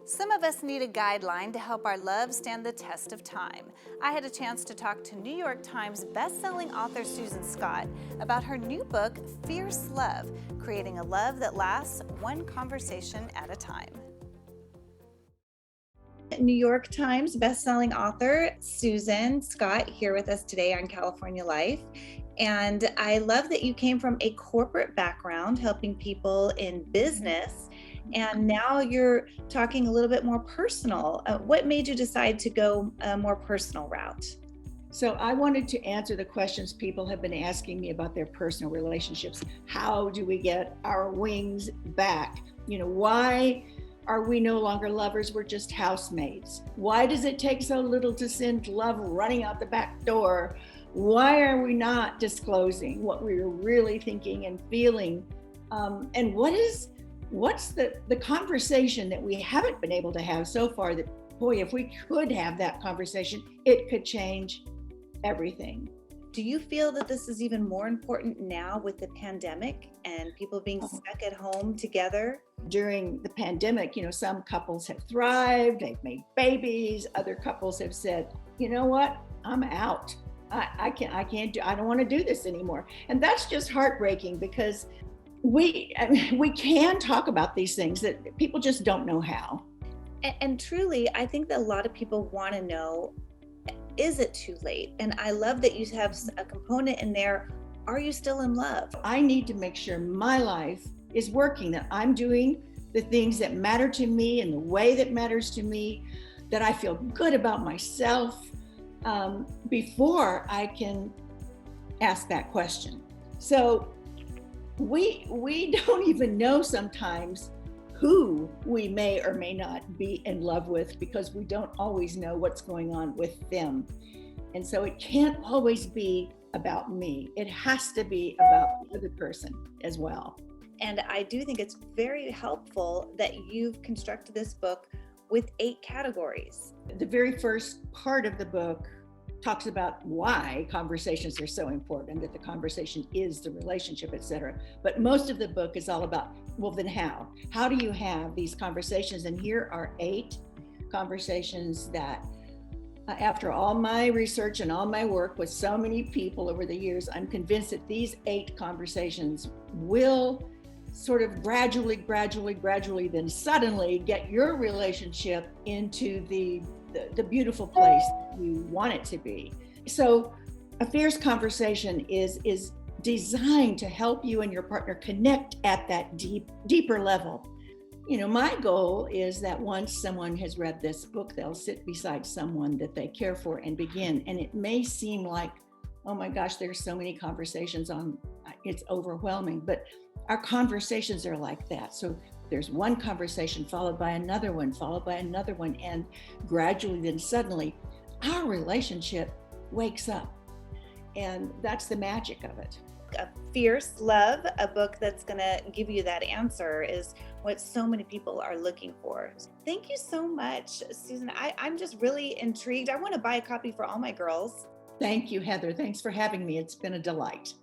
Some of us need a guideline to help our love stand the test of time. I had a chance to talk to New York Times bestselling author Susan Scott about her new book, Fierce Love, Creating a Love That Lasts One Conversation at a Time. New York Times bestselling author Susan Scott here with us today on California Life. And I love that you came from a corporate background helping people in business, and now you're talking a little bit more personal. What made you decide to go a more personal route? So I wanted to answer the questions people have been asking me about their personal relationships. How do we get our wings back? Why are we no longer lovers? We're just housemates. Why does it take so little to send love running out the back door? Why are we not disclosing what we're really thinking and feeling? And what's the conversation that we haven't been able to have so far that, boy, if we could have that conversation, it could change everything. Do you feel that this is even more important now with the pandemic and people being stuck at home together? During the pandemic, some couples have thrived, they've made babies, other couples have said, you know what, I'm out. I don't want to do this anymore. And that's just heartbreaking because we can talk about these things that people just don't know how. And truly, I think that a lot of people want to know, is it too late? And I love that you have a component in there. Are you still in love? I need to make sure my life is working, that I'm doing the things that matter to me in the way that matters to me, that I feel good about myself before I can ask that question. So we don't even know sometimes who we may or may not be in love with because we don't always know what's going on with them. And so it can't always be about me. It has to be about the other person as well. And I do think it's very helpful that you've constructed this book with 8 categories. The very first part of the book talks about why conversations are so important, that the conversation is the relationship, etc. But most of the book is all about, well, then how? How do you have these conversations? And here are 8 conversations that, after all my research and all my work with so many people over the years, I'm convinced that these 8 conversations will sort of gradually, then suddenly get your relationship into the beautiful place you want it to be. So a fierce conversation is designed to help you and your partner connect at that deeper level. My goal is that once someone has read this book, they'll sit beside someone that they care for and begin. And it may seem like, oh my gosh, there's so many conversations it's overwhelming, but our conversations are like that. So there's one conversation followed by another one, and gradually, then suddenly, our relationship wakes up. And that's the magic of it. A Fierce Love, a book that's going to give you that answer, is what so many people are looking for. Thank you so much, Susan. I'm just really intrigued. I want to buy a copy for all my girls. Thank you, Heather. Thanks for having me. It's been a delight.